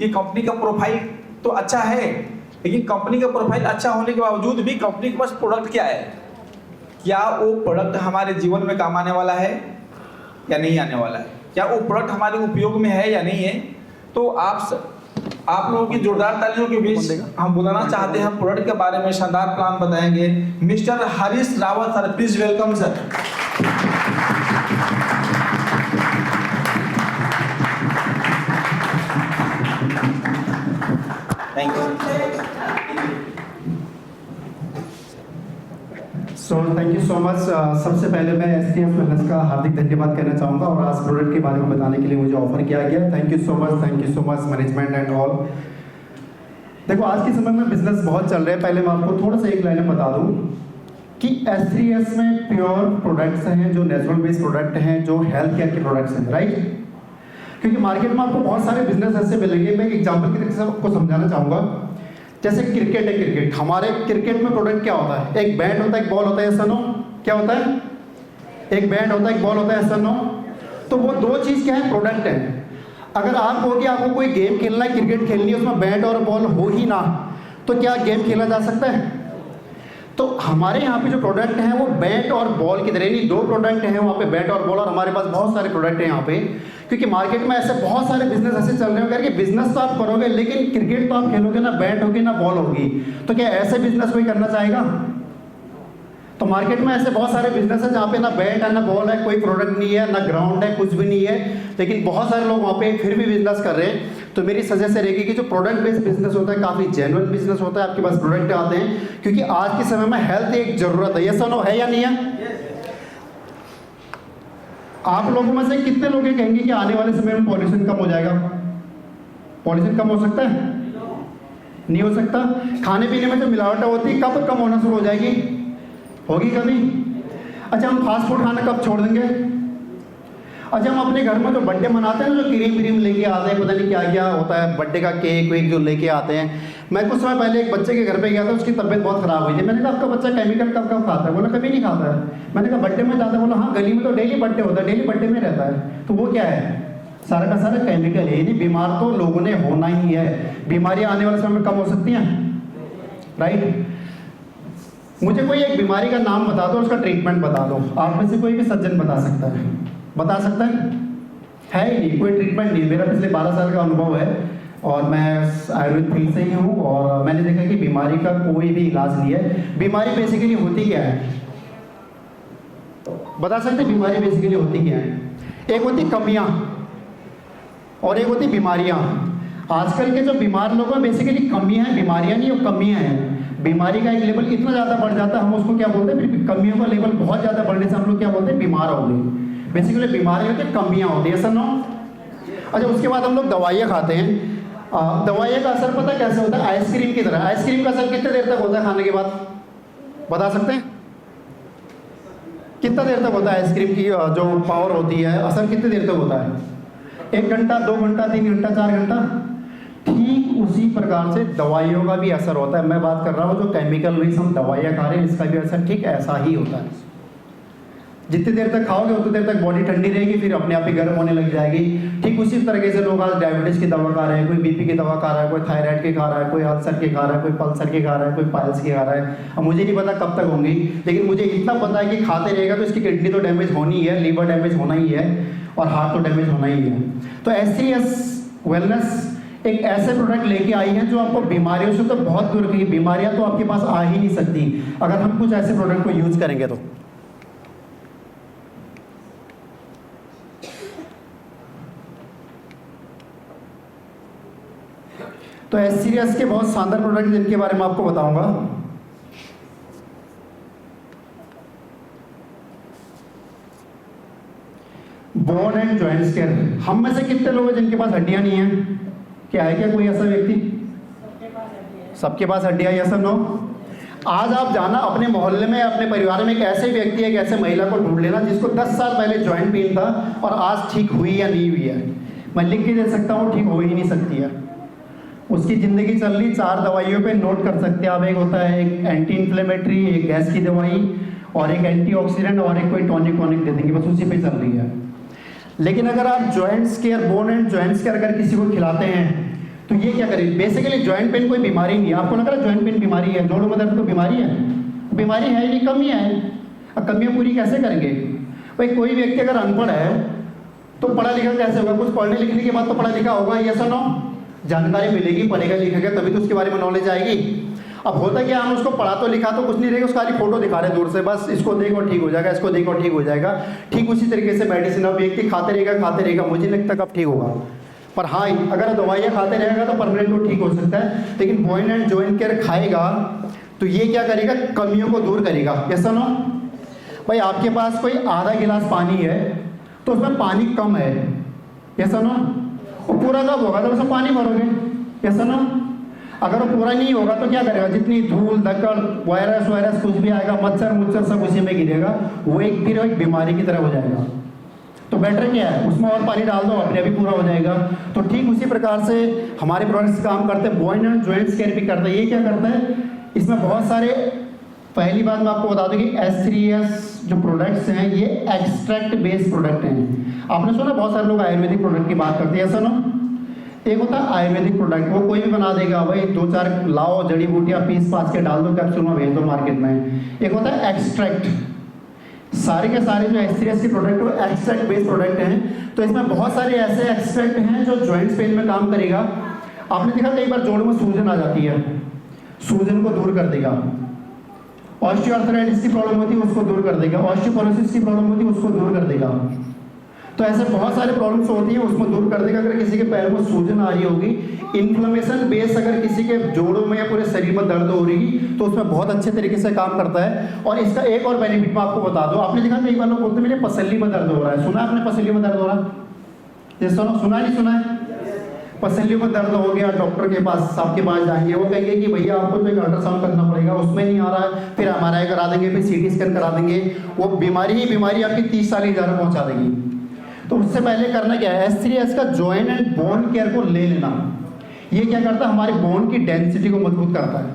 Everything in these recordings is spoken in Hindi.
कि कंपनी का प्रोफाइल तो अच्छा है, लेकिन कंपनी का प्रोफाइल अच्छा होने के बावजूद भी कंपनी के पास प्रोडक्ट क्या है, क्या वो प्रोडक्ट हमारे जीवन में काम आने वाला है या नहीं आने वाला है, क्या वो प्रोडक्ट हमारे उपयोग में है या नहीं है। तो आप लोगों की जोरदार तालियों के बीच हम बुलाना चाहते हैं, प्रोडक्ट के बारे में शानदार प्लान बताएंगे mister Harish Rawat sir. Please welcome sir. Thank you. Thank you so much. सबसे पहले मैं STF वेलनेस का हार्दिक धन्यवाद करना चाहूँगा और आज प्रोडक्ट के बारे में बताने के लिए मुझे ऑफर किया गया। Thank you so much management and all. देखो आज के समय में बिजनेस बहुत चल रहे हैं। पहले मैं आपको थोड़ा सा एक लाइन में बता दूं कि S3S में प्योर प्रोडक्ट्स हैं, जो नेचुरल बेस्ड प्रोडक्ट हैं, जो हेल्थ केयर के प्रोडक्ट्स हैं, राइट। क्योंकि मार्केट में आपको बहुत सारे बिजनेस ऐसे मिलेंगे। मैं एक एग्जाम्पल के तरीके से आपको समझाना चाहूँगा। जैसे क्रिकेट है, क्रिकेट हमारे क्रिकेट में प्रोडक्ट क्या होता है, एक बैट होता है, एक बॉल होता है, ऐसा नो क्या होता है, एक बैट होता है, एक बॉल होता है, ऐसा नो। तो वो दो चीज़ क्या है, प्रोडक्ट है। अगर आप कहो कि आपको कोई गेम खेलना है, क्रिकेट खेलनी है, उसमें बैट और बॉल हो ही ना, तो क्या गेम खेला जा सकता है। तो हमारे यहाँ पे जो प्रोडक्ट हैं वो बैट और बॉल की तरह नहीं, दो प्रोडक्ट हैं वहाँ पे, बैट और बॉल। और हमारे पास बहुत सारे प्रोडक्ट हैं यहाँ पे, क्योंकि मार्केट में ऐसे बहुत सारे बिजनेस ऐसे चल रहे हैं कि बिजनेस तो आप करोगे लेकिन क्रिकेट तो आप खेलोगे ना, बैट होगी ना बॉल होगी। तो क्या ऐसे बिजनेस कोई करना चाहेगा। तो मार्केट में ऐसे बहुत सारे बिजनेस है जहाँ पे ना बैट है ना बॉल है, कोई प्रोडक्ट नहीं है, ना ग्राउंड है, कुछ भी नहीं है, लेकिन बहुत सारे लोग वहाँ पे फिर भी बिजनेस कर रहे हैं। तो मेरी सजेशन रहेगी कि जो प्रोडक्ट बेस्ड बिजनेस होता है काफ़ी जेन्युइन बिजनेस होता है, आपके पास प्रोडक्ट आते हैं, क्योंकि आज के समय में हेल्थ एक जरूरत है। ये सुनो है या नहीं है। आप लोगों में से कितने लोग ये कहेंगे कि आने वाले समय में पॉल्यूशन कम हो जाएगा। पॉल्यूशन कम हो सकता है, नहीं हो सकता। खाने पीने में जो मिलावटें होती है कब कम होना शुरू हो जाएगी, होगी कभी। अच्छा हम फास्ट फूड खाना कब छोड़ देंगे। अच्छा हम अपने घर में जो बर्थडे मनाते हैं, जो क्रीम व्रीम लेके आते हैं, पता नहीं क्या क्या होता है, बर्थडे का केक वेक जो लेके आते हैं। मैं कुछ समय पहले एक बच्चे के घर पे गया था, उसकी तबीयत बहुत खराब हुई थी। मैंने कहा आपका बच्चा केमिकल कब कब खाता है, बोला कभी नहीं खाता है। मैंने कहा बर्थडे में जाता है, बोला हाँ गली में तो डेली बर्थडे होता है, डेली बर्थडे में रहता है। तो वो क्या है, सारा का सारा केमिकल है। यानी बीमार तो लोगों ने होना ही है, बीमारियाँ आने वाले समय में कम हो सकती हैं, राइट। मुझे कोई एक बीमारी का नाम बता दो, उसका ट्रीटमेंट बता दो। आप में से कोई भी सज्जन बता सकता है, बता सकता है ही नहीं, कोई ट्रीटमेंट नहीं। मेरा पिछले 12 साल का अनुभव है और मैं आयुर्वेद फील्ड से ही हूँ, और मैंने देखा कि बीमारी का कोई भी इलाज नहीं है। बीमारी बेसिकली होती क्या है, बता सकते हैं बीमारी बेसिकली होती क्या है। एक होती कमियाँ और एक होती बीमारियाँ। आजकल के जो बीमार लोग हैं बेसिकली कमियाँ हैं, बीमारियाँ नहीं, वो कमियाँ हैं। बीमारी का एक लेवल इतना ज़्यादा बढ़ जाता है, हम उसको क्या बोलते हैं, फिर कमियों का लेवल बहुत ज़्यादा बढ़ने से हम लोग क्या बोलते हैं, बीमार हो गए। बेसिकली बीमारी होती है, कमियाँ होती है, नो। अच्छा उसके बाद हम लोग दवाइयाँ खाते हैं। दवाइयाँ का असर पता कैसे होता है, आइसक्रीम की तरह। आइसक्रीम का असर कितने देर तक होता है खाने के बाद, बता सकते हैं कितना देर तक होता है। आइसक्रीम की जो पावर होती है, असर कितने देर तक होता है, 1 घंटा, 2 घंटा, 3 घंटा, 4 घंटा। ठीक उसी प्रकार से दवाइयों का भी असर होता है। मैं बात कर रहा हूँ जो केमिकल बेस हम दवाइयाँ खा रहे हैं, इसका भी असर ठीक ऐसा ही होता है। जितनी देर तक खाओगे उतनी देर तक बॉडी ठंडी रहेगी, फिर अपने आप ही गर्म होने लग जाएगी। ठीक उसी तरीके से लोग आज डायबिटीज की दवा खा रहे हैं, कोई बीपी की दवा खा रहा है, कोई थायराइड की खा रहा है, कोई अल्सर की खा रहा है, कोई पल्सर की खा रहा है, कोई पाइल्स की खा रहा है। अब मुझे नहीं पता कब तक होंगी, लेकिन मुझे इतना पता है कि खाते रहेगा तो इसकी किडनी तो डैमेज होनी है, लीवर डैमेज होना ही है, और हार्ट तो डैमेज होना ही है। तो STS वेलनेस एक ऐसे प्रोडक्ट लेके आई है जो आपको बीमारियों से तो बहुत दूर रखेगी। बीमारियां तो आपके पास आ ही नहीं सकती अगर हम कुछ ऐसे प्रोडक्ट को यूज करेंगे तो। STS के बहुत शानदार प्रोडक्ट जिनके बारे में आपको बताऊंगा। Bone and joints care. हम में से कितने लोग हैं जिनके पास हड्डियां नहीं है, क्या है क्या कोई ऐसा व्यक्ति, सबके पास हड्डियां, ऐसा नो। आज आप जाना अपने मोहल्ले में, अपने परिवार में एक ऐसे व्यक्ति, एक ऐसे महिला को ढूंढ लेना जिसको 10 साल पहले जॉइंट पेन था और आज ठीक हुई या नहीं हुई है। मैं लिख के दे सकता हूँ, ठीक हो ही नहीं सकती है। उसकी ज़िंदगी चल रही 4 दवाइयों पे नोट कर सकते हैं आप। एक होता है एक एंटी इन्फ्लेमेटरी, एक गैस की दवाई, और एक एंटीऑक्सीडेंट, और एक कोई टॉनिक वॉनिक दे देंगे, बस उसी पे चल रही है। लेकिन अगर आप joints care, bone and joints care अगर किसी को खिलाते हैं तो ये क्या करेगी, बेसिकली जॉइंट पेन कोई बीमारी नहीं है। आपको लग रहा है जॉइंट पेन बीमारी है, जोड़ों में दर्द कोई बीमारी है? बीमारी है ही नहीं, कमियाँ हैं। अब कमियाँ पूरी कैसे करेंगे भाई? कोई व्यक्ति अगर अनपढ़ है तो पढ़ा लिखा कैसे होगा? कुछ पढ़ने लिखने के बाद तो पढ़ा लिखा होगा, ये सुनो, जानकारी मिलेगी, पढ़ेगा लिखेगा तभी तो उसके बारे में नॉलेज आएगी। अब होता क्या, हम उसको पढ़ा तो लिखा तो कुछ नहीं रहेगा, उसका खाली फोटो दिखा रहे दूर से, बस इसको देखो ठीक हो जाएगा, इसको देखो ठीक हो जाएगा। ठीक उसी तरीके से मेडिसिन, अब व्यक्ति खाते रहेगा, मुझे नहीं लगता कब ठीक होगा। पर हाँ, अगर दवाइयाँ खाते रहेगा तो परमानेंट वो ठीक हो सकता है। लेकिन बॉइन एंड जॉइंट केयर खाएगा तो ये क्या करेगा, कमियों को दूर करेगा। कैसा ना भाई, आपके पास कोई आधा गिलास पानी है तो उसमें पानी कम है, ऐसा ना, वो पूरा कब होगा जब उसमें पानी भरोगे, ऐसा ना। अगर वो पूरा नहीं होगा तो क्या करेगा, जितनी धूल धक्कड़ वायरस कुछ भी आएगा, मच्छर सब उसी में गिरेगा, वो एक बीमारी की तरह हो जाएगा। तो बेटर क्या है, उसमें और पानी डाल दो, अपने अभी पूरा हो जाएगा। तो ठीक उसी प्रकार से हमारे प्रोडक्ट्स काम करते हैं, बॉइन एंड जॉइंट्स केयर भी करते हैं। ये क्या करता है, इसमें बहुत सारे, पहली बात मैं आपको बता दूं कि S3S जो प्रोडक्ट्स हैं ये एक्सट्रैक्ट बेस्ड प्रोडक्ट हैं। आपने सुना बहुत सारे लोग आयुर्वेदिक प्रोडक्ट की बात करते हैं, ऐसा ना। एक होता है आयुर्वेदिक प्रोडक्ट, वो कोई भी बना देगा भाई, 2-4 लाओ जड़ी बूटियाँ पीस पास के डाल दो, कैप्सूल में भेज दो मार्केट में। एक होता है एक्सट्रैक्ट, सारे के सारे जो S3S के प्रोडक्ट वो एक्सट्रैक्ट बेस्ड प्रोडक्ट हैं। तो इसमें बहुत सारे ऐसे एक्सट्रैक्ट हैं जो जॉइंट्स पेन में काम करेगा। आपने देखा कई बार जोड़ों में सूजन आ जाती है, सूजन को दूर कर देगा। ऑस्टियोआर्थराइटिस की प्रॉब्लम होती है, उसको दूर कर देगा। ऑस्टियोपोरोसिस की प्रॉब्लम होती है, उसको दूर कर देगा। तो ऐसे बहुत सारे प्रॉब्लम्स होती हैं, उसमें दूर कर देगा। अगर किसी के पैर में सूजन आ रही होगी, इन्फ्लेमेशन बेस अगर किसी के जोड़ों में या पूरे शरीर में दर्द हो रही तो उसमें बहुत अच्छे तरीके से काम करता है। और इसका एक और बेनिफिट मैं आपको बता दूं, आपने देखा कई बार लोग बोलते हैं मेरे पसली में दर्द हो रहा है, सुना आपने पसली में दर्द हो रहा है? ये सुना नहीं सुना है? पसलियों में दर्द हो गया, डॉक्टर के पास आपके पास जाएंगे, वो कहेंगे कि भैया आपको तो एक अल्ट्रासाउंड करना पड़ेगा, उसमें नहीं आ रहा है, फिर MRI करा देंगे, फिर CT स्कैन करा देंगे। वो बीमारी आपकी 30 साल की जान पहुंचा देगी। तो उससे पहले करना क्या है, S3S का जॉइंट एंड बोन केयर को ले लेना। ये क्या करता है, हमारे बोन की डेंसिटी को मजबूत करता है,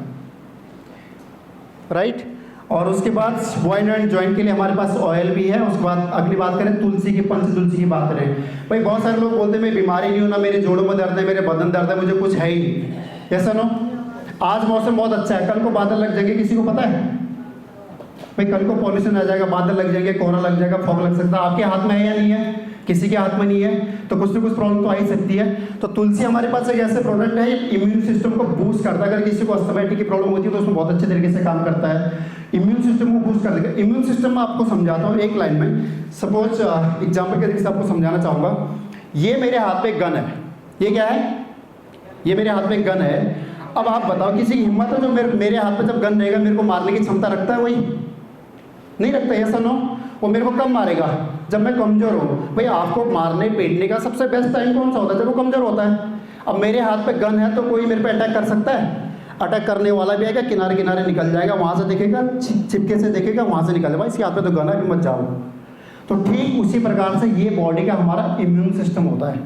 राइट। और उसके बाद बॉइन एंड जॉइंट के लिए हमारे पास ऑयल भी है। उसके बाद अगली बात करें तुलसी की, पंचतुलसी की बात करें। भाई बहुत सारे लोग बोलते हैं मैं बीमारी नहीं हूं ना, मेरे जोड़ों में दर्द है, मेरे बदन दर्द है, मुझे कुछ है ही नहीं, ऐसा ना। आज मौसम बहुत अच्छा है, कल को बादल लग जाएंगे, किसी को पता है भाई? कल को पॉल्यूशन आ जाएगा, बादल लग जाएंगे, कोहरा लग जाएगा, फॉग लग सकता है। आपके हाथ में है या नहीं है? किसी के हाथ में नहीं है, तो कुछ ना कुछ प्रॉब्लम तो आ ही सकती है। तो तुलसी हमारे पास एक ऐसे प्रोडक्ट है, इम्यून सिस्टम को बूस्ट करता है। अगर किसी को अस्थमाइटिस की प्रॉब्लम होती है तो उसमें बहुत अच्छे तरीके से काम करता है, इम्यून सिस्टम को बूस्ट कर देगा। इम्यून सिस्टम में आपको समझाता हूँ एक लाइन में। सपोज एग्जाम्पल के तरीके से आपको समझाना चाहूँगा। ये मेरे हाथ पे एक गन है, ये क्या है, ये मेरे हाथ में एक गन है। अब आप बताओ किसी की हिम्मत है जो मेरे हाथ पे जब गन रहेगा मेरे को मारने की क्षमता रखता है? वही नहीं रखता, ऐसा नो। वो मेरे को कम मारेगा जब मैं कमजोर हूँ। भाई आपको मारने पीटने का सबसे बेस्ट टाइम कौन सा होता है? जब वो कमजोर होता है। अब मेरे हाथ पे गन है तो कोई मेरे पे अटैक कर सकता है? अटैक करने वाला भी आएगा, किनारे किनारे निकल जाएगा, वहाँ से देखेगा, छिपके से देखेगा, वहाँ से निकल जाएगा, इसके हाथ पे तो गन है, अभी मत जाओ। तो ठीक उसी प्रकार से ये बॉडी का हमारा इम्यून सिस्टम होता है।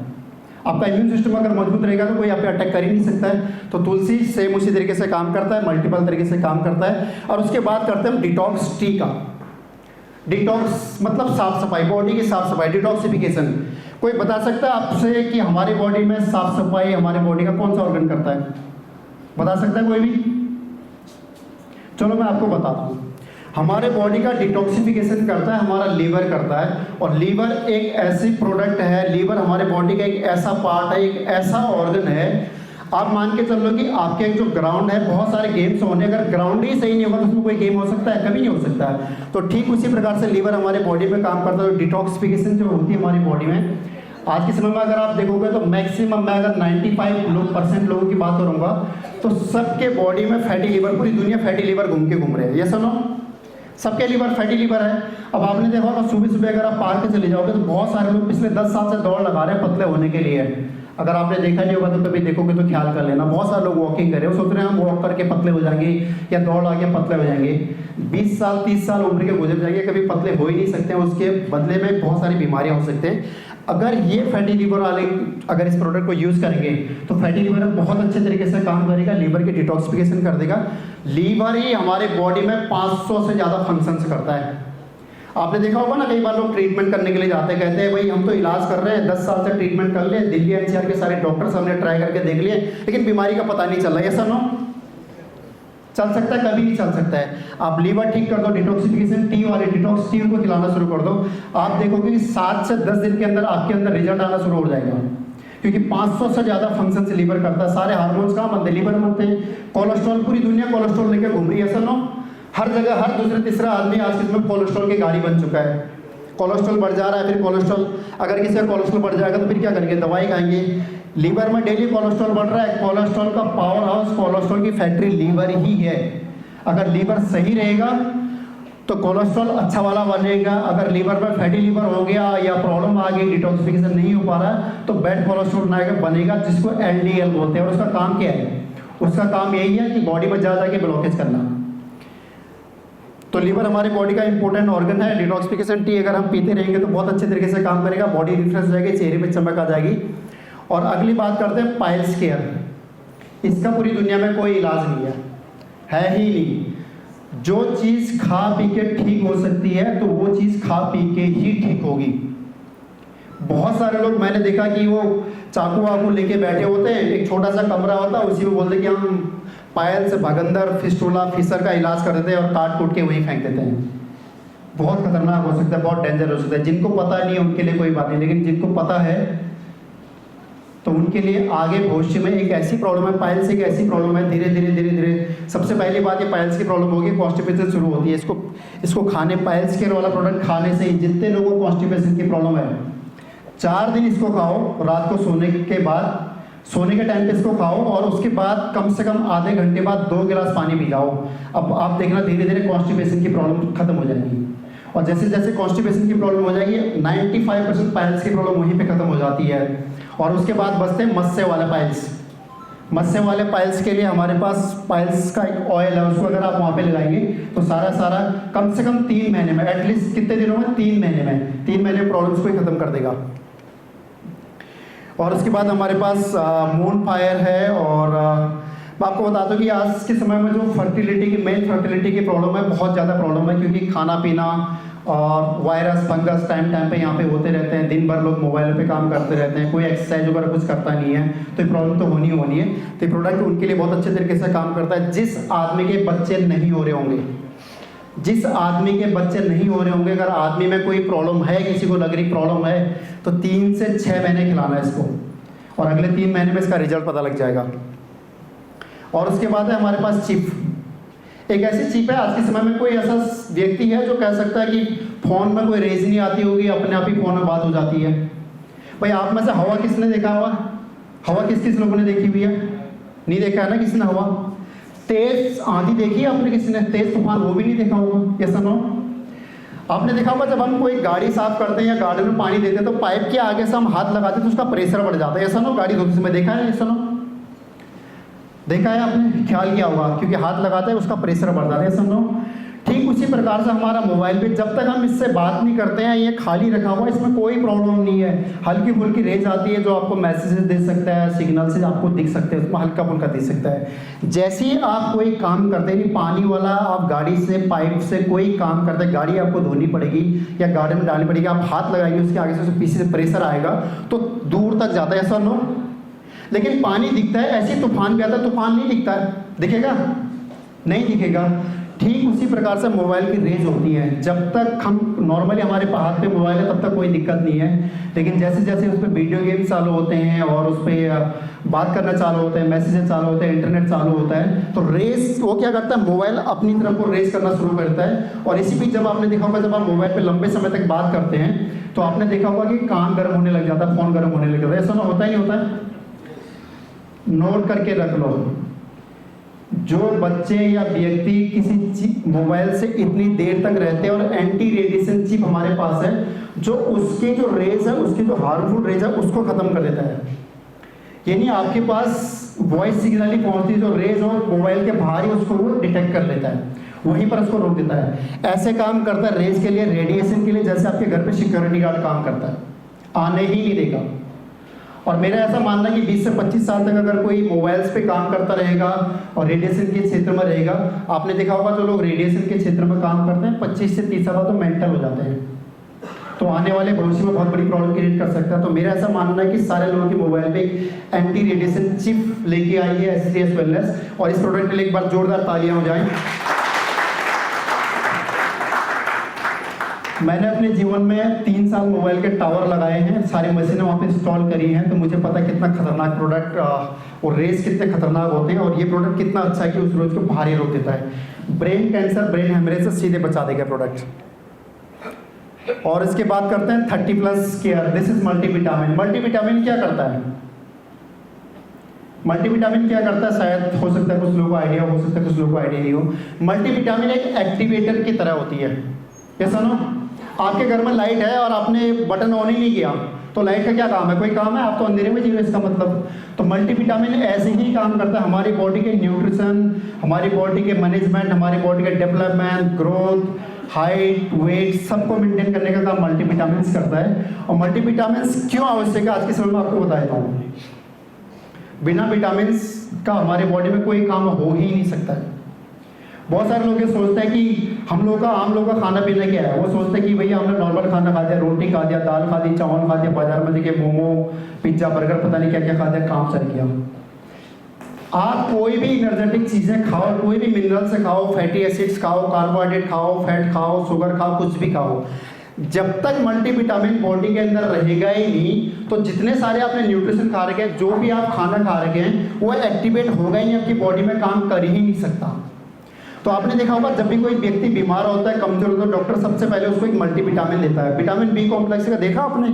आपका इम्यून सिस्टम अगर मजबूत रहेगा तो कोई आप पे अटैक कर ही नहीं सकता है। तो तुलसी सेम उसी तरीके से काम करता है, मल्टीपल तरीके से काम करता है। और उसके बाद करते हैं हम डिटॉक्स टी का। डिटॉक्स मतलब साफ सफाई, बॉडी की साफ सफाई, डिटॉक्सिफिकेशन। कोई बता सकता है आपसे कि हमारी बॉडी में साफ सफाई हमारी बॉडी का कौन सा ऑर्गन करता है? बता सकता है कोई भी? चलो मैं आपको बताता हूँ। हमारे बॉडी का डिटॉक्सिफिकेशन करता है हमारा लीवर करता है। और लीवर एक ऐसी प्रोडक्ट है, लीवर हमारे बॉडी का एक ऐसा पार्ट है, एक ऐसा ऑर्गन है। आप मान के चल लो कि आपके जो ग्राउंड है, बहुत सारे गेम्स होने, अगर ग्राउंड ही सही नहीं होगा तो उसमें कोई गेम हो सकता है? कभी नहीं हो सकता है। तो ठीक उसी प्रकार से लीवर हमारे बॉडी में काम करता है। डिटॉक्सिफिकेशन जो होती है हमारी बॉडी में, आज के समय में अगर आप देखोगे तो मैक्सिमम, मैं अगर 95% लोगों की बात करूंगा तो सबके बॉडी में फैटी लीवर, पूरी दुनिया फैटी लीवर घूम रहे हैं। ये सुनो, सबके लीवर फैटी लीवर है। अब आपने देखा होगा सुबह सुबह अगर आप पार्क में चले जाओगे तो बहुत सारे लोग पिछले 10 साल से दौड़ लगा रहे हैं पतले होने के लिए। अगर आपने देखा नहीं होगा तो कभी देखोगे तो ख्याल कर लेना। बहुत सारे लोग वॉकिंग कर रहे हैं, वो सोच रहे हैं हम वॉक करके पतले हो जाएंगे या दौड़ आके पतले हो जाएंगे। 20 साल 30 साल उम्र के गुजर जाएंगे, कभी पतले हो ही नहीं सकते हैं। उसके बदले में बहुत सारी बीमारियां हो सकते हैं। अगर ये फैटी लीवर वाले अगर इस प्रोडक्ट को यूज़ करेंगे तो फैटी लीवर बहुत अच्छे तरीके से काम करेगा, लीवर की डिटॉक्सिफिकेशन कर देगा। लीवर ही हमारे बॉडी में 500 से ज़्यादा फंक्शंस करता है। आपने देखा होगा ना, कई बार लोग ट्रीटमेंट करने के लिए जाते हैं, कहते हैं भाई हम तो इलाज कर रहे हैं, 10 साल से ट्रीटमेंट कर लिए, दिल्ली एनसीआर के सारे डॉक्टर्स हमने ट्राई करके देख लिए, लेकिन बीमारी का पता नहीं चल रहा है। ऐसा नो चल सकता है, कभी नहीं चल सकता है। आप लीवर ठीक कर दो, डिटॉक्सिफिकेशन टी वाले डिटॉक्स टी को खिलाना शुरू कर दो, आप देखोगे कि 7 से 10 दिन के अंदर आपके अंदर रिजल्ट आना शुरू हो जाएगा। क्योंकि 500 से ज़्यादा फंक्शन से लीवर करता है, सारे हार्मोन्स कहाँ बनते हैं, लीवर में बनते हैं। कोलेस्ट्रॉल, पूरी दुनिया कोलेस्ट्रॉल लेके घूम रही है। ऐसा नो हर जगह, हर दूसरे तीसरा आदमी आज के समय कोलेस्ट्रॉल की गाड़ी बन चुका है। कोलेस्ट्रॉल बढ़ जा रहा है, फिर कोलेस्ट्रॉल, अगर किसी का कोलेस्ट्रॉल बढ़ जाएगा तो फिर क्या करेंगे, दवाई खाएंगे। लीवर में डेली कोलेस्ट्रॉल बढ़ रहा है, कोलेस्ट्रॉल का पावर हाउस, कोलेस्ट्रॉल की फैक्ट्री लीवर ही है। अगर लीवर सही रहेगा तो कोलेस्ट्रॉल अच्छा वाला बनेगा। अगर लीवर में फैटी लीवर हो गया या प्रॉब्लम आ गई, डिटॉक्सिफिकेशन नहीं हो पा रहा, तो बैड कोलेस्ट्रॉल बनेगा, जिसको एलडीएल बोलते हैं। और उसका काम क्या है, उसका काम यही है कि बॉडी में जा जाके ब्लॉकेज करना। तो लीवर हमारे बॉडी का इंपॉर्टेंट ऑर्गन है। डिटॉक्सिफिकेशन टी अगर हम पीते रहेंगे तो बहुत अच्छे तरीके से काम करेगा, बॉडी रिफ्रेश हो जाएगी, चेहरे पे चमक आ जाएगी। और अगली बात करते हैं पाइल्स केयर। इसका पूरी दुनिया में कोई इलाज नहीं है ही नहीं। जो चीज़ खा पी के ठीक हो सकती है तो वो चीज़ खा पी के ही ठीक होगी। बहुत सारे लोग मैंने देखा कि वो चाकू वाकू लेके बैठे होते हैं, एक छोटा सा कमरा होता है, उसी में बोलते कि हम पायल्स, भगंदर, फिस्टुला, फिसर का इलाज कर देते हैं और काट कूट के वहीं फेंक देते हैं। बहुत खतरनाक हो सकता है, बहुत डेंजर हो सकता है। जिनको पता नहीं है उनके लिए कोई बात नहीं, लेकिन जिनको पता है तो उनके लिए आगे भविष्य में एक ऐसी प्रॉब्लम है, पाइल्स एक ऐसी प्रॉब्लम है, धीरे धीरे धीरे धीरे। सबसे पहली बात, ये पाइल्स की प्रॉब्लम होगी, कॉन्स्टिपेशन शुरू होती है। इसको खाने, पाइल्स केयर वाला प्रोडक्ट खाने से ही जितने लोगों को कॉन्स्टिपेशन की प्रॉब्लम है, 4 दिन इसको खाओ, रात को सोने के बाद, सोने के टाइम पे इसको खाओ और उसके बाद कम से कम आधे घंटे बाद 2 गिलास पानी पी जाओ। अब आप देखना धीरे धीरे कॉन्स्टिपेशन की प्रॉब्लम खत्म हो जाएगी। और जैसे जैसे कॉन्स्टिपेशन की प्रॉब्लम हो जाएगी, 95% पाइल्स की प्रॉब्लम वहीं पे खत्म हो जाती है। और उसके बाद बचते हैं मस्से वाले पाइल्स। मस्से वाले पाइल्स के लिए हमारे पास पाइल्स का एक ऑयल है, उसको अगर आप वहाँ पे लगाएंगे तो सारा कम से कम 3 महीने में, एटलीस्ट कितने दिनों में, 3 महीने में, 3 महीने प्रॉब्लम्स को ही खत्म कर देगा। और उसके बाद हमारे पास मून फायर है। और मैं आपको बता दूं कि आज के समय में जो फर्टिलिटी की, मेल फर्टिलिटी की प्रॉब्लम है, बहुत ज़्यादा प्रॉब्लम है। क्योंकि खाना पीना और वायरस, फंगस टाइम पे यहाँ पे होते रहते हैं। दिन भर लोग मोबाइल पे काम करते रहते हैं, कोई एक्सरसाइज वगैरह कुछ करता नहीं है, तो ये प्रॉब्लम तो होनी है। तो ये प्रोडक्ट उनके लिए बहुत अच्छे तरीके से काम करता है। जिस आदमी के बच्चे नहीं हो रहे होंगे, जिस आदमी के बच्चे नहीं हो रहे होंगे, अगर आदमी में कोई प्रॉब्लम है, किसी को लग रही प्रॉब्लम है, तो 3 से 6 महीने खिलाना है इसको, और अगले 3 महीने में इसका रिजल्ट पता लग जाएगा। और उसके बाद है हमारे पास चिप। एक ऐसी चिप है, आज के समय में कोई ऐसा व्यक्ति है जो कह सकता है कि फ़ोन में कोई रेज नहीं आती होगी, अपने आप ही फ़ोन में बात हो जाती है। भाई आप में से हवा किसने देखा हुआ, हवा किस लोगों ने देखी हुई है? नहीं देखा है ना किसी ने हवा। तेज आंधी देखी है आपने किसी ने? तेज तूफान वो भी नहीं देखा होगा। ऐसा ना, आपने देखा होगा जब हम कोई गाड़ी साफ करते हैं या गाड़ी में पानी देते हैं तो पाइप के आगे से हम हाथ लगाते हैं तो उसका प्रेशर बढ़ जाता है। ऐसा ना, गाड़ी धोते समय देखा है? ऐसा ना, देखा है आपने, ख्याल किया होगा, क्योंकि हाथ लगाते हैं उसका प्रेशर बढ़ जाता है। ऐसा ना, ठीक उसी प्रकार से हमारा मोबाइल पे जब तक हम इससे बात नहीं करते हैं, ये खाली रखा हुआ, इसमें कोई प्रॉब्लम नहीं है। हल्की फुल्की रेज आती है जो आपको मैसेजेस दे सकता है, सिग्नल से आपको दिख सकते हैं, उसमें हल्का फुल्का दिख सकता है। जैसे ही आप कोई काम करते हैं, पानी वाला आप गाड़ी से, पाइप से कोई काम करते हैं, गाड़ी आपको धोनी पड़ेगी या गार्डन में डालनी पड़ेगी, आप हाथ लगाएंगे उसके आगे से पीछे से प्रेशर आएगा तो दूर तक जाता है। ऐसा नो, लेकिन पानी दिखता है, ऐसे तूफान भी आता है, तूफान नहीं दिखता है, दिखेगा? नहीं दिखेगा। ठीक उसी प्रकार से मोबाइल की रेंज होती है। जब तक हम नॉर्मली हमारे हाथ पे मोबाइल है तब तक कोई दिक्कत नहीं है, लेकिन जैसे जैसे उस पर वीडियो गेम चालू होते हैं और उस पर बात करना चालू होते हैं, मैसेजेस चालू होते हैं, इंटरनेट चालू होता है, तो रेस वो क्या करता है, मोबाइल अपनी तरफ को रेस करना शुरू करता है। और इसी बीच जब आपने देखा होगा, जब आप मोबाइल पे लंबे समय तक बात करते हैं तो आपने देखा होगा कि कान गर्म होने लग जाता है, फोन गर्म होने लग जाता है। ऐसा ना होता ही नहीं होता है? नोट करके रख लो, जो बच्चे या व्यक्ति किसी मोबाइल से इतनी देर तक रहते हैं और एंटी रेडिएशन चिप हमारे पास है, जो उसके जो रेज है, उसकी जो हार्मफुल रेज है उसको खत्म कर देता है। यानी आपके पास वॉइस सिग्नल ही पहुंचती है, जो रेज और मोबाइल के बाहर ही उसको वो डिटेक्ट कर लेता है, वहीं पर उसको रोक देता है। ऐसे काम करता है रेज के लिए, रेडिएशन के लिए, जैसे आपके घर पे सिक्योरिटी गार्ड काम करता है, आने ही नहीं देगा। और मेरा ऐसा मानना है कि 20 से 25 साल तक अगर कोई मोबाइल्स पे काम करता रहेगा और रेडिएशन के क्षेत्र में रहेगा, आपने देखा होगा जो लोग रेडिएशन के क्षेत्र में काम करते हैं 25 से 30 साल बाद तो मेंटल हो जाते हैं, तो आने वाले भविष्य में बहुत बड़ी प्रॉब्लम क्रिएट कर सकता है। तो मेरा ऐसा मानना है कि सारे लोगों के मोबाइल पे एंटी रेडिएशन चिप लेके आई है STS वेलनेस, और इस प्रोडक्ट के लिए एक बार जोरदार तालियां हो जाएं। मैंने अपने जीवन में 3 साल मोबाइल के टावर लगाए हैं, सारी मशीनें वहाँ पे इंस्टॉल करी हैं, तो मुझे पता कितना खतरनाक प्रोडक्ट और रेस कितने खतरनाक होते हैं, और ये प्रोडक्ट कितना अच्छा है कि उस रोज को भारी रोक देता है। ब्रेन कैंसर, ब्रेन हेमरेज से सीधे बचा देगा प्रोडक्ट। और इसके बाद करते हैं 30+ care. This is multivitamin. Multivitamin क्या करता है? मल्टीविटामिन क्या करता है, शायद हो सकता है कुछ लोगों को आइडिया हो सकता है कुछ लोगों को आइडिया नहीं हो। मल्टीविटामिन एक एक्टिवेटर की तरह होती है। कैसा ना, आपके घर में लाइट है और आपने बटन ऑन ही नहीं किया, तो लाइट का क्या काम है? कोई काम है? आप तो अंधेरे में जी रहे, इसका मतलब। तो मल्टीविटामिन ऐसे ही काम करता है, हमारी बॉडी के न्यूट्रिशन, हमारी बॉडी के मैनेजमेंट, हमारी बॉडी के डेवलपमेंट, ग्रोथ, हाइट, वेट सबको मेंटेन करने का काम मल्टीविटामिन करता है। और मल्टीविटामिन क्यों आवश्यक है आज के समय में आपको बता देता हूँ। बिना विटामिन का हमारे बॉडी में कोई काम हो ही नहीं सकता है। बहुत सारे लोग ये सोचते हैं कि हम लोग का, आम लोग का खाना पीना क्या है। वो सोचते हैं कि भैया हमने नॉर्मल खाना खा दिया, रोटी खा दिया, दाल खा दी, चावल खा दिया, बाजार में देखे मोमो, पिज्जा, बर्गर, पता नहीं क्या क्या खा दिया, काम सर किया। आप कोई भी एनर्जेटिक चीज़ें खाओ, कोई भी मिनरल से खाओ, फैटी एसिड्स खाओ, कार्बोहाइड्रेट खाओ, फैट खाओ, शुगर खाओ, कुछ भी खाओ, जब तक मल्टीविटामिन बॉडी के अंदर रहेगा ही नहीं, तो जितने सारे आपने न्यूट्रिशन खा रखे हैं, जो भी आप खाना खा रखे हैं, वो एक्टिवेट होगा ही नहीं, आपकी बॉडी में काम कर ही नहीं सकता। तो आपने देखा होगा जब भी कोई व्यक्ति बीमार होता है, कमजोर होता है, डॉक्टर सबसे पहले उसको एक मल्टीविटामिन देता है। विटामिन बी कॉम्प्लेक्स का देखा आपने?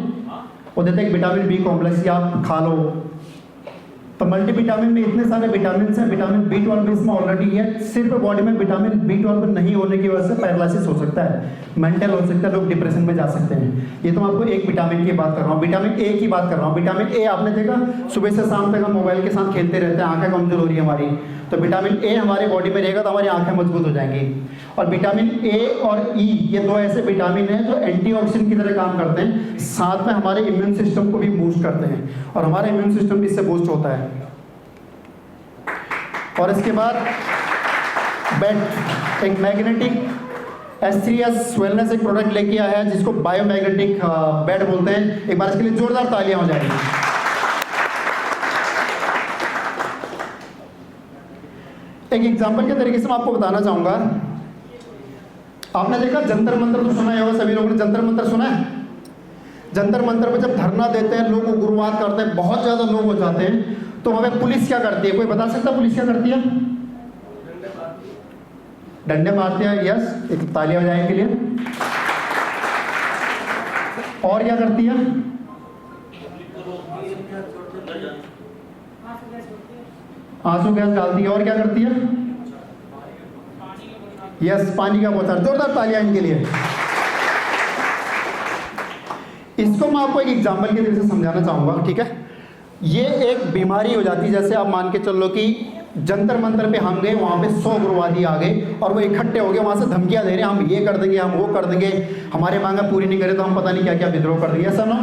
वो देता है विटामिन बी कॉम्प्लेक्स, आप खा लो। तो मल्टीविटामिन में इतने सारे विटामिन हैं, विटामिन B12 इसमें ऑलरेडी है। सिर्फ बॉडी में विटामिन B12 नहीं होने की वजह से पैरालिसिस हो सकता है, मेंटल हो सकता है, लोग डिप्रेशन में जा सकते हैं। ये तो मैं आपको एक विटामिन की बात कर रहा हूँ, विटामिन ए की बात कर रहा हूँ। विटामिन ए आपने देखा, सुबह से शाम तक हम मोबाइल के साथ खेलते रहते हैं, आंखें कमजोर हो रही है हमारी, तो विटामिन ए हमारे बॉडी में रहेगा तो हमारी आंखें मजबूत हो जाएंगी। और विटामिन ए और ई ये दो ऐसे विटामिन हैं जो एंटीऑक्सीडेंट की तरह काम करते हैं, साथ में हमारे इम्यून सिस्टम को भी बूस्ट करते हैं, और हमारा इम्यून सिस्टम इससे बूस्ट होता है। और इसके बाद बेड, एक मैग्नेटिक S3S वेलनेस एक प्रोडक्ट लेके आया है जिसको बायोमैग्नेटिक बेड बोलते हैं। एक बार इसके लिए जोरदार तालियां हो जाएंगी। एक एग्जांपल के तरीके से मैं आपको बताना चाहूंगा। आपने देखा जंतर मंतर तो सुना ही होगा, सभी लोगों ने जंतर मंतर सुना है। जंतर मंतर पर जब धरना देते हैं, लोग उग्रवाद करते हैं, बहुत ज्यादा लोग हो जाते हैं, तो वहां पे पुलिस क्या करती है? कोई बता सकता है पुलिस क्या करती है? डंडे मारते हैं। यस, एक तालियां हो जाए के लिए। और क्या करती है? आंसू गैस डालती है। और क्या करती है? यस, पानी का बोतल। जोरदार तालियां इनके लिए। इसको मैं आपको एक एग्जाम्पल के तरीके से समझाना चाहूंगा, ठीक है? ये एक बीमारी हो जाती है, जैसे आप मान के चलो कि जंतर मंतर पे हम गए, वहां पे 100 उग्रवादी आ गए और वो इकट्ठे हो गए, वहां से धमकियां दे रहे हैं, हम ये कर देंगे, हम वो कर देंगे, हमारी मांगा पूरी नहीं करे तो हम पता नहीं क्या क्या विद्रोह कर देंगे। ऐसा ना,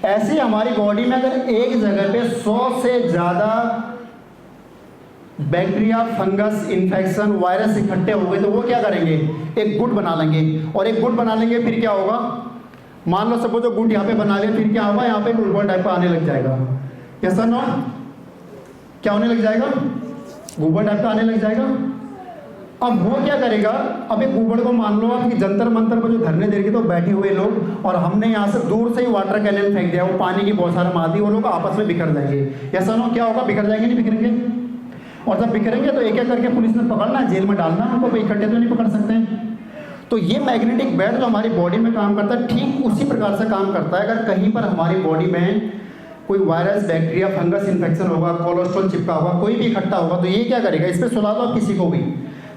ऐसे हमारी बॉडी में अगर एक जगह पे 100 से ज्यादा बैक्टीरिया, फंगस, इन्फेक्शन, वायरस इकट्ठे हो गए, तो वो क्या करेंगे? एक गुट बना लेंगे। और एक गुट बना लेंगे, फिर क्या होगा? मान लो सपोज जो गुट यहाँ पे बना लिया, फिर क्या होगा? यहाँ पे गुलबर्ड टाइप का आने लग जाएगा। कैसा ना, क्या होने लग जाएगा? गुलबर्ड टाइप का आने लग जाएगा। अब वो क्या करेगा? अब एक गुलबर्ड को मान लो आप कि जंतर मंतर पर जो धरने दे रहे तो बैठे हुए लोग, और हमने यहाँ से दूर से ही वाटर कैनन फेंक दिया, वो पानी की बौछार मार दी, वो लोग आपस में बिखर जाएंगे। ऐसा ना, क्या होगा? बिखर जाएंगे, नहीं बिखरेंगे? और जब बिखरेंगे तो एक एक करके पुलिस ने पकड़ना, जेल में डालना उनको, इकट्ठे तो नहीं पकड़ सकते हैं। तो ये मैग्नेटिक बेड जो हमारी बॉडी में काम करता है, ठीक उसी प्रकार से काम करता है। अगर कहीं पर हमारी बॉडी में कोई वायरस, बैक्टीरिया, फंगस इन्फेक्शन होगा, कोलेस्ट्रॉल चिपका होगा, कोई भी इकट्ठा होगा, तो ये क्या करेगा? इस पर सुला दो आप किसी को भी,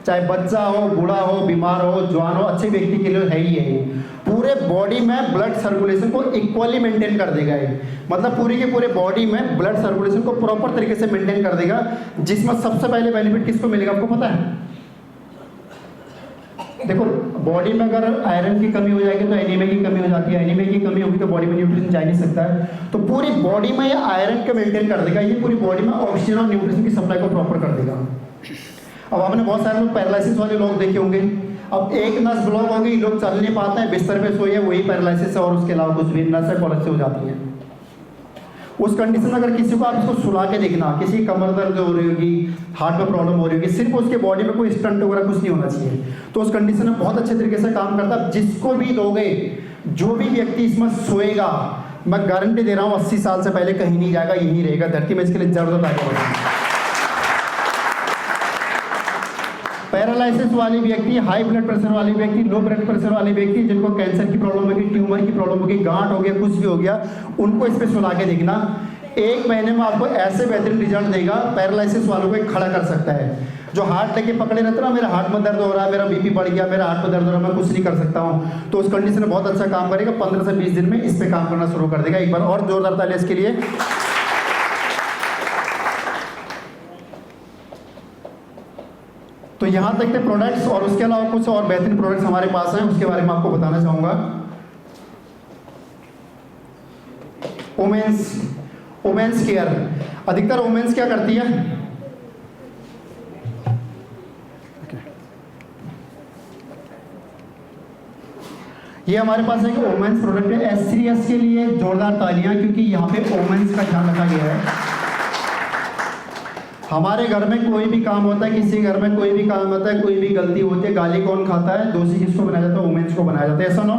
चाहे बच्चा हो, बूढ़ा हो, बीमार हो, जवान हो, अच्छे व्यक्ति के लिए है ही है। पूरे बॉडी में ब्लड सर्कुलेशन को इक्वली मेंटेन कर देगा ये, मतलब पूरी के पूरे बॉडी में ब्लड सर्कुलेशन को प्रॉपर तरीके से मेंटेन कर देगा, जिसमें सबसे पहले बेनिफिट किसको मिलेगा आपको पता है? देखो बॉडी में अगर आयरन की कमी हो जाएगी तो एनीमिया की कमी हो जाती है, एनीमिया की कमी होगी तो बॉडी में न्यूट्रिशन जा नहीं सकता है। तो पूरी बॉडी में ये आयरन को मेंटेन कर देगा, ये पूरी बॉडी में ऑक्सीजन और न्यूट्रिशन की सप्लाई को प्रॉपर कर देगा। अब आपने बहुत सारे लोग पैरालिसिस वाले लोग देखे होंगे, अब एक नस ब्लॉक हो गई, लोग चल नहीं पाते हैं, बिस्तर पे सोए, वही पैरालिसिस है और उसके अलावा कुछ भी, नसें कोलैप्स हो जाती हैं। उस कंडीशन में अगर किसी को आप इसको सुला के देखना, किसी की कमर दर्द हो रही होगी, हार्ट में प्रॉब्लम हो रही होगी, सिर्फ उसके बॉडी में कोई स्टंट वगैरह कुछ नहीं होना चाहिए, तो उस कंडीशन में बहुत अच्छे तरीके से काम करता है। जिसको भी दोगे, जो भी व्यक्ति इसमें सोएगा, मैं गारंटी दे रहा हूँ 80 साल से पहले कहीं नहीं जाएगा, यहीं रहेगा धरती में। इसके लिए जबरदस्त आगे बढ़ेगा। पैरालिसिस वाले व्यक्ति, हाई ब्लड प्रेशर वाले व्यक्ति, लो ब्लड प्रेशर वाले व्यक्ति, जिनको कैंसर की प्रॉब्लम होगी, ट्यूमर की प्रॉब्लम होगी, गांठ हो गया, कुछ भी हो गया, उनको इस पे सुला के देखना। 1 महीने में आपको ऐसे बेहतरीन रिजल्ट देगा, पैरालिसिस वालों को खड़ा कर सकता है। जो हार्ट लेके पकड़े रहते ना, मेरा हार्ट में दर्द हो रहा है, मेरा बीपी बढ़ गया, मेरा हार्ट में दर्द हो रहा है, मैं कुछ नहीं कर सकता हूँ, तो उस कंडीशन में बहुत अच्छा काम करेगा। 15 से 20 दिन में इस पे काम करना शुरू कर देगा। एक बार और जोरदार ताली इसके लिए। तो यहाँ तक के प्रोडक्ट्स, और उसके अलावा कुछ और बेहतरीन प्रोडक्ट्स हमारे पास हैं, उसके बारे में आपको बताना चाहूँगा। वुमेन्स केयर, अधिकतर वुमेन्स क्या करती है, ये हमारे पास एक वुमेन्स प्रोडक्ट है। S3S के लिए जोरदार तालियां, क्योंकि यहाँ पे वुमेन्स का ध्यान रखा गया है। हमारे घर में कोई भी काम होता है, किसी घर में कोई भी काम होता है, कोई भी गलती होती है, गाली कौन खाता है, दोषी किसको बनाया जाता है, वुमेन्स को बनाया जाता है, ऐसा ना।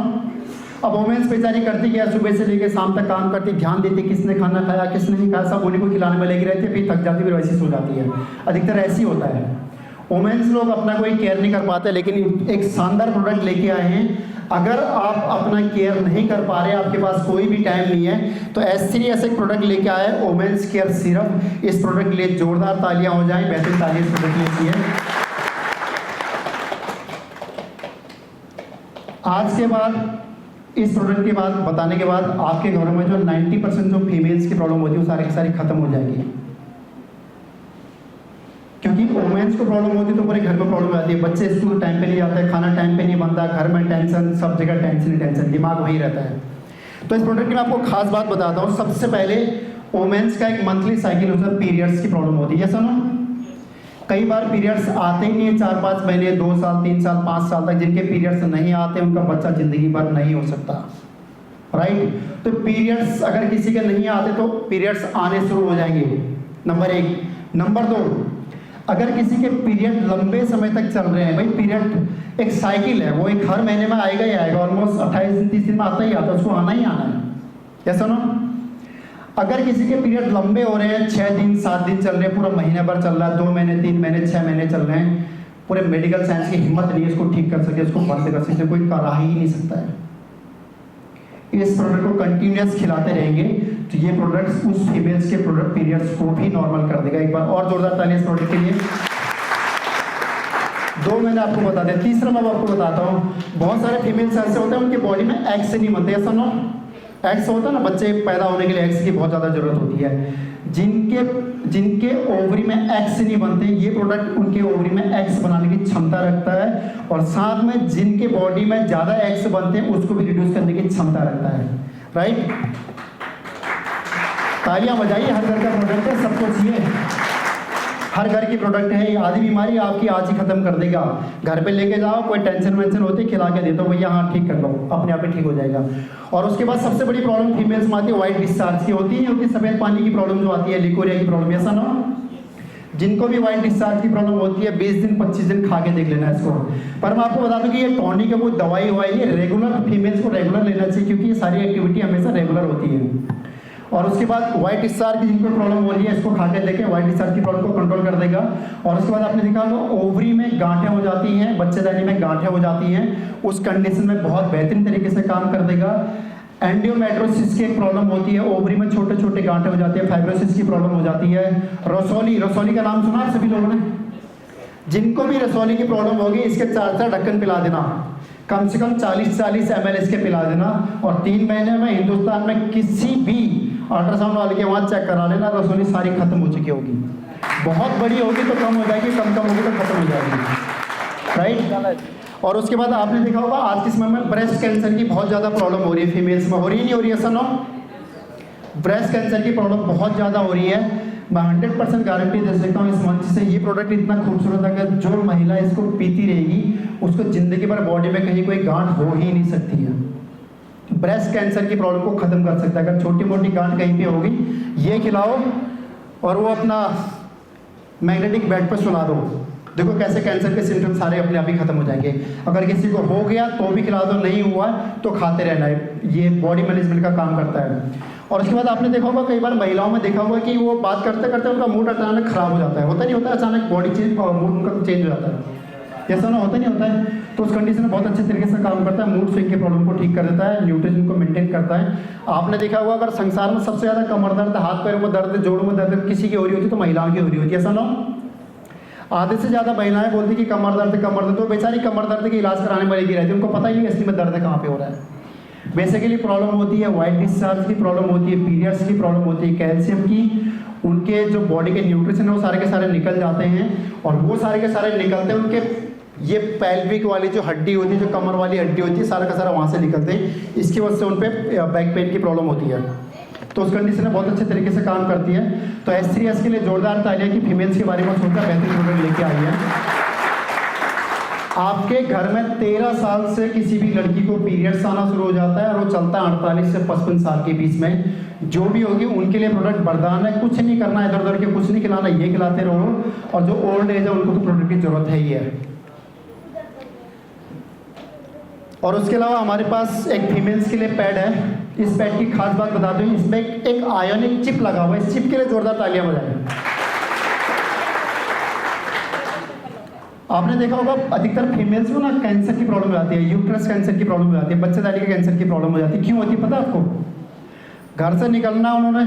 अब वुमेन्स बेचारी करती क्या, सुबह से लेकर शाम तक काम करती, ध्यान देती किसने खाना खाया किसने नहीं खाया, सब उन्हीं को खिलाने में लगी रहती है, फिर थक जाती, फिर वैसी सो जाती है। अधिकतर ऐसी होता है। वुमेन्स लोग अपना कोई केयर नहीं कर पाते, लेकिन एक शानदार प्रोडक्ट लेके आए हैं। अगर आप अपना केयर नहीं कर पा रहे, आपके पास कोई भी टाइम नहीं है, तो S3S एक प्रोडक्ट लेके आया है, वुमेन्स केयर सिरप। इस प्रोडक्ट के लिए जोरदार तालियां हो जाएं, बेहतरीन तालियां इस प्रोडक्ट के लिए है। आज के बाद, इस प्रोडक्ट के बाद बताने के बाद, आपके घरों में जो 90% जो फीमेल्स की प्रॉब्लम होती है वो सारी की सारी खत्म हो जाएगी। क्योंकि वुमेन्स को प्रॉब्लम होती है तो पूरे घर में प्रॉब्लम आती है, बच्चे स्कूल टाइम पे नहीं जाते हैं, खाना टाइम पे नहीं बनता, घर में टेंशन, सब जगह टेंशन ही टेंशन, दिमाग वही रहता है। तो इस प्रोडक्ट की मैं आपको खास बात बताता हूँ। सबसे पहले वुमेन्स का एक मंथली साइकिल होता है, पीरियड्स की प्रॉब्लम होती है, सुनो। कई बार पीरियड्स आते ही नहीं है, 4-5 महीने, 2 साल, 3 साल, 5 साल तक जिनके पीरियड्स नहीं आते, उनका बच्चा जिंदगी भर नहीं हो सकता, राइट। तो पीरियड्स अगर किसी के नहीं आते तो पीरियड्स आने शुरू हो जाएंगे, नंबर 1। नंबर 2, अगर किसी के पीरियड लंबे समय तक चल रहे हैं, भाई पीरियड एक साइकिल है, वो एक हर महीने में आएगा ही आएगा, ऑलमोस्ट 28 दिन 30 दिन में आता ही आता है, उसको आना ही आना है, ऐसा ना। अगर किसी के पीरियड लंबे हो रहे हैं, 6 दिन 7 दिन चल रहे हैं, पूरा महीने भर चल रहा है, 2 महीने 3 महीने 6 महीने चल रहे हैं, पूरे मेडिकल साइंस की हिम्मत नहीं है इसको ठीक कर सके, इसको बंद कर सके, कोई करा ही नहीं सकता है। इस प्रोडक्ट को कंटिन्यूस खिलाते रहेंगे तो ये प्रोडक्ट्स उस फीमेल्स के प्रोडक्ट पीरियड्स को भी नॉर्मल कर देगा। एक बार और जोरदार ताली इस प्रोडक्ट के लिए। 2 मैंने आपको बता दिया, तीसरा मैं आपको बताता हूँ। बहुत सारे फीमेल्स ऐसे होते हैं उनके बॉडी में एग्स से नहीं बनते, ऐसा ना। एग्स होता है ना, बच्चे पैदा होने के लिए एग्स की बहुत ज़्यादा जरूरत होती है। जिनके ओवरी में एग्स नहीं बनते, ये प्रोडक्ट उनके ओवरी में एग्स बनाने की क्षमता रखता है, और साथ में जिनके बॉडी में ज़्यादा एग्स बनते हैं उसको भी रिड्यूस करने की क्षमता रखता है, राइट। तालियां बजाइए, हर घर का प्रोडक्ट है, सबको चाहिए, हर घर की प्रोडक्ट है। ये आधी बीमारी आपकी आज ही खत्म कर देगा। घर पे लेके जाओ, कोई टेंशन वेंशन होती खिला के दे दो, भैया हाँ ठीक कर लो, अपने आप ही ठीक हो जाएगा। और उसके बाद सबसे बड़ी प्रॉब्लम फीमेल्स में आती है वाइट डिस्चार्ज की, होती है होती सफेद पानी की प्रॉब्लम जो आती है, लिकोरिया की प्रॉब्लम, ऐसा ना। जिनको भी वाइट डिस्चार्ज की प्रॉब्लम होती है 20 दिन 25 दिन खा के देख लेना इसको। पर मैं आपको बता दूं कि ये टॉनिक है, कोई दवाई हुई है, रेगुलर फीमेल्स को रेगुलर लेना चाहिए, क्योंकि ये सारी एक्टिविटी हमेशा रेगुलर होती है। और उसके बाद व्हाइट डिस्चार्ज की जिनको प्रॉब्लम हो रही है, इसको खा के देखें, व्हाइट डिस्चार्ज की प्रॉब्लम को कंट्रोल कर देगा। और उसके बाद आपने देखा तो ओवरी में गांठें हो जाती हैं, बच्चेदानी में गांठें हो जाती हैं, उस कंडीशन में बहुत बेहतरीन तरीके से काम कर देगा। एंडियोमेट्रोसिस की एक प्रॉब्लम होती है, ओवरी में छोटे छोटे गांठें हो जाती है, फाइब्रोसिस की प्रॉब्लम हो जाती है। रसौली का नाम सुना आप सभी लोगों ने? जिनको भी रसौली की प्रॉब्लम होगी, इसके 4 ढक्कन पिला देना, कम से कम 40 ml इसके पिला देना, और 3 महीने में हिंदुस्तान में किसी भी अल्ट्रासाउंड वाले के वहाँ चेक करा लेना, रसौली सारी खत्म हो चुकी होगी। बहुत बड़ी होगी तो कम हो जाएगी, कम होगी तो खत्म हो जाएगी, राइट। और उसके बाद आपने देखा होगा आज के समय में ब्रेस्ट कैंसर की बहुत ज़्यादा प्रॉब्लम हो रही है, फीमेल्स में हो रही है, नहीं हो रही है, सर? ब्रेस्ट कैंसर की प्रॉब्लम बहुत ज़्यादा हो रही है। मैं 100% गारंटी दे सकता हूँ इस मंच से, ये प्रोडक्ट इतना खूबसूरत है कि जो महिला इसको पीती रहेगी उसको ज़िंदगी भर बॉडी में कहीं कोई गांठ हो ही नहीं सकती है। ब्रेस्ट कैंसर की प्रॉब्लम को ख़त्म कर सकता है। अगर छोटी मोटी गांठ कहीं पे होगी, ये खिलाओ और वो अपना मैग्नेटिक बेड पर सुला दो, देखो कैसे कैंसर के सिम्टम्स सारे अपने आप ही खत्म हो जाएंगे। अगर किसी को हो गया तो भी खिला दो, नहीं हुआ तो खाते रहना है। ये बॉडी मैनेजमेंट का काम करता है। और उसके बाद आपने देखा होगा कई बार महिलाओं में देखा होगा कि वो बात करते करते उनका मूड अचानक खराब हो जाता है, होता नहीं होता? अचानक बॉडी चेंज और मूड उनका चेंज हो जाता है, ऐसा ना होता नहीं होता है? तो उस कंडीशन में बहुत अच्छे तरीके से काम करता है, मूड स्विंग के प्रॉब्लम को ठीक कर देता है, न्यूट्रिशन को मेंटेन करता है। आपने देखा होगा अगर संसार में सबसे ज़्यादा कमर दर्द, हाथ पैरों में दर्द, जोड़ों में दर्द किसी की हो रही होती तो महिलाओं की हो रही होती है, ऐसा ना? आधे से ज़्यादा महिलाएं बोलती कि कमर दर्द, तो बेचारी कमर दर्द के इलाज कराने में लगी रहती है, उनको पता ही नहीं असली में दर्द कहाँ पे हो रहा है। बेसिकली प्रॉब्लम होती है वाइट डिस्चार्ज की प्रॉब्लम होती है, पीरियड्स की प्रॉब्लम होती है, कैल्शियम की, उनके जो बॉडी के न्यूट्रिशन है वो सारे के सारे निकल जाते हैं। और वो सारे के सारे निकलते हैं उनके ये पेल्विक वाली जो हड्डी होती है, जो कमर वाली हड्डी होती है, सारा का सारा वहाँ से निकलते हैं। इसकी वजह से उन पर बैक पेन की प्रॉब्लम होती है। तो उस कंडीशन में बहुत अच्छे तरीके से काम करती है। तो S3S के लिए जोरदार तालियां की फीमेल्स के बारे में सोचकर बेहतरीन प्रोडक्ट लेके आई है। आपके घर में 13 साल से किसी भी लड़की को पीरियड्स आना शुरू हो जाता है और वो चलता है 48 से 55 साल के बीच में, जो भी होगी उनके लिए प्रोडक्ट वरदान है। कुछ नहीं करना है, इधर उधर के कुछ नहीं खिलाना, ये खिलाते रहो। और जो ओल्ड एज है उनको तो प्रोडक्ट की जरूरत है ही है। और उसके अलावा हमारे पास एक फीमेल्स के लिए पैड है। इस पैड की खास बात बता दूं, इसमें एक आयोनिक चिप लगा हुआ है। इस चिप के लिए जोरदार तालियां बजाएं। आपने देखा होगा अधिकतर फीमेल्स को ना कैंसर की प्रॉब्लम हो जाती है, यूट्रस कैंसर की प्रॉब्लम हो जाती है, बच्चेदानी के कैंसर की प्रॉब्लम हो जाती है। क्यों होती है पता आपको? घर से निकलना उन्होंने,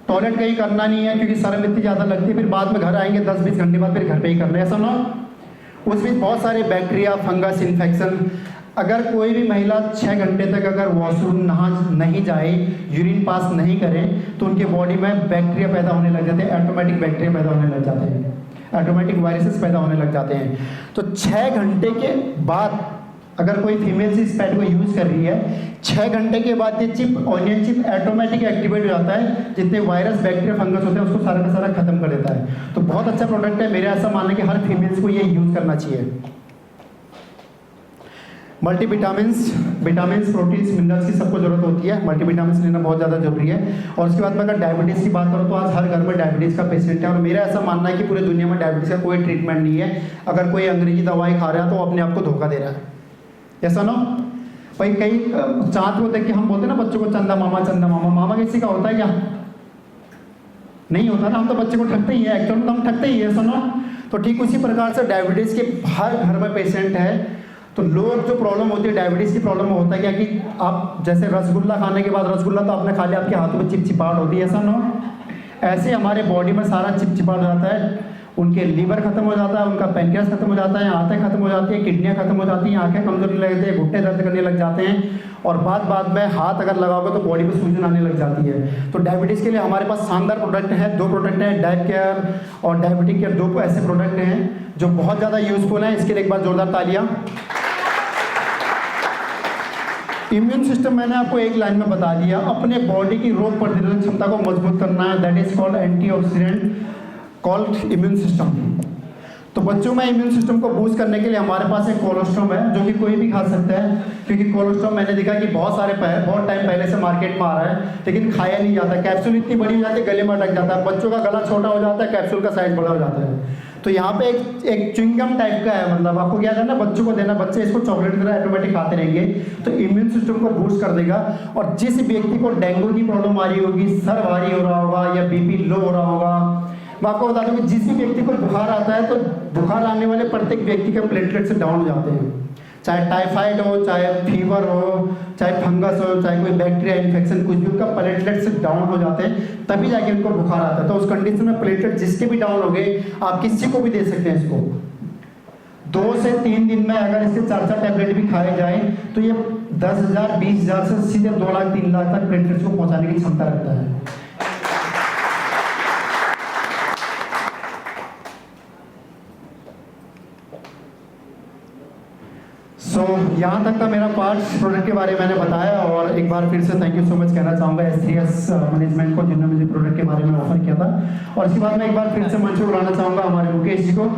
टॉयलेट कहीं करना नहीं है क्योंकि शर्म इतनी ज़्यादा लगती है, फिर बाद में घर आएंगे 10-20 घंटे बाद फिर घर पे ही करना है, ऐसा ना? उस बीच बहुत सारे बैक्टीरिया, फंगस, इन्फेक्शन। अगर कोई भी महिला 6 घंटे तक अगर वॉशरूम नहीं जाए, यूरिन पास नहीं करे, तो उनके बॉडी में बैक्टीरिया पैदा होने लग जाते हैं, ऑटोमेटिक बैक्टीरिया पैदा होने लग जाते हैं, ऑटोमेटिक वायरसेस पैदा होने लग जाते हैं। तो 6 घंटे के बाद अगर कोई फीमेल इस पैड को यूज़ कर रही है, 6 घंटे के बाद ये chip, onion chip automatic activate हो जाता है। जितने वायरस, बैक्टीरिया, फंगस होते हैं उसको सारा का सारा खत्म कर देता है। तो बहुत अच्छा प्रोडक्ट है। मेरा ऐसा मानना है कि हर फीमेल्स को ये यूज़ करना चाहिए। मल्टीविटामिन्स, विटामिन्स, प्रोटीन्स, मिनरल्स की सबको जरूरत होती है। मल्टीविटामिन्स लेना बहुत ज़्यादा जरूरी है। और उसके बाद में अगर डायबिटीज़ की बात करो तो आज हर घर में डायबिटीज़ का पेशेंट है। और मेरा ऐसा मानना है कि पूरी दुनिया में डायबिटीज़ का कोई ट्रीटमेंट नहीं है। अगर कोई अंग्रेजी दवाई खा रहा है तो अपने आप को धोखा दे रहा है, ऐसा ना? भाई कई चाँद को देख के हम बोलते हैं ना बच्चों को चंदा मामा, चंदा मामा। मामा किसी का होता है क्या? नहीं होता ना। हम तो बच्चे को ठगते ही है, एक्चुअल में तो हम ठगते ही है, सुनो। तो ठीक उसी प्रकार से डायबिटीज़ के हर घर में पेशेंट है। तो लोग जो प्रॉब्लम होती है डायबिटीज़ की प्रॉब्लम में होता है क्या कि आप जैसे रसगुल्ला खाने के बाद, रसगुल्ला तो आपने खा लिया, आपके हाथों में चिपचिपाहट होती है, ऐसा ना? ऐसे हमारे बॉडी में सारा चिपचिपाहट हो जाता है। उनके लीवर खत्म हो जाता है, उनका पैनक्रियास खत्म हो जाता है, आंतें खत्म हो जाती है, किडनियाँ खत्म हो जाती हैं, आंखें कमजोर लगने लगती है, घुटने दर्द करने लग जाते हैं। और बाद में हाथ अगर लगाओगे तो बॉडी में सूजन आने लग जाती है। तो डायबिटीज़ के लिए हमारे पास शानदार प्रोडक्ट है। 2 प्रोडक्ट हैं, डाइट केयर और डायबिटिक केयर। 2 ऐसे प्रोडक्ट हैं जो बहुत ज़्यादा यूजफुल हैं। इसके लिए एक बार जोरदार तालियाँ। इम्यून सिस्टम मैंने आपको एक लाइन में बता दिया। अपने बॉडी की रोग प्रतिरोधक क्षमता को मजबूत करना है, that is called antioxidant called immune system. तो बच्चों में इम्यून सिस्टम को बूस्ट करने के लिए हमारे पास एक कोलोस्ट्रम है जो कि कोई भी खा सकता है। क्योंकि कोलोस्ट्रम मैंने देखा कि बहुत टाइम पहले से मार्केट में आ रहा है लेकिन खाया नहीं जाता। कैप्सूल इतनी बड़ी हो जाती है, गले में अटक जाता है, बच्चों का गला छोटा हो जाता है, कैप्सूल का साइज बड़ा हो जाता है। तो यहाँ पे एक च्युइंगम टाइप का है, मतलब आपको क्या करना, बच्चों को देना, बच्चे इसको चॉकलेट की तरह ऑटोमेटिक खाते रहेंगे। तो इम्यून सिस्टम को बूस्ट कर देगा। और जिस व्यक्ति को डेंगू की प्रॉब्लम आ रही होगी, सर भारी हो रहा होगा या बीपी लो हो रहा होगा, मैं आपको बता दूं कि जिस भी व्यक्ति को बुखार आता है तो बुखार आने वाले प्रत्येक व्यक्ति के प्लेटलेट्स डाउन हो जाते हैं। चाहे टाइफाइड हो, चाहे फीवर हो, चाहे फंगस हो, चाहे कोई बैक्टीरिया इन्फेक्शन, कुछ भी, उनका प्लेटलेट्स डाउन हो जाते हैं, तभी जाके उनको बुखार आता है। तो उस कंडीशन में प्लेटलेट जिसके भी डाउन हो गए, आप किसी को भी दे सकते हैं इसको। 2 से 3 दिन में अगर इसके 4-4 टैबलेट भी खाए जाए तो ये 10,000, 20,000 से सीधे 2 लाख 3 लाख तक प्लेटलेट्स को पहुंचाने की क्षमता रखता है। सो यहाँ तक था मेरा पार्ट, प्रोडक्ट के बारे में मैंने बताया, और एक बार फिर से थैंक यू सो मच कहना चाहूँगा S3S मैनेजमेंट को जिन्होंने मुझे प्रोडक्ट के बारे में ऑफर किया था। और इसके बाद मैं एक बार फिर से मंच पर बुलाना चाहूँगा हमारे मुकेश जी को।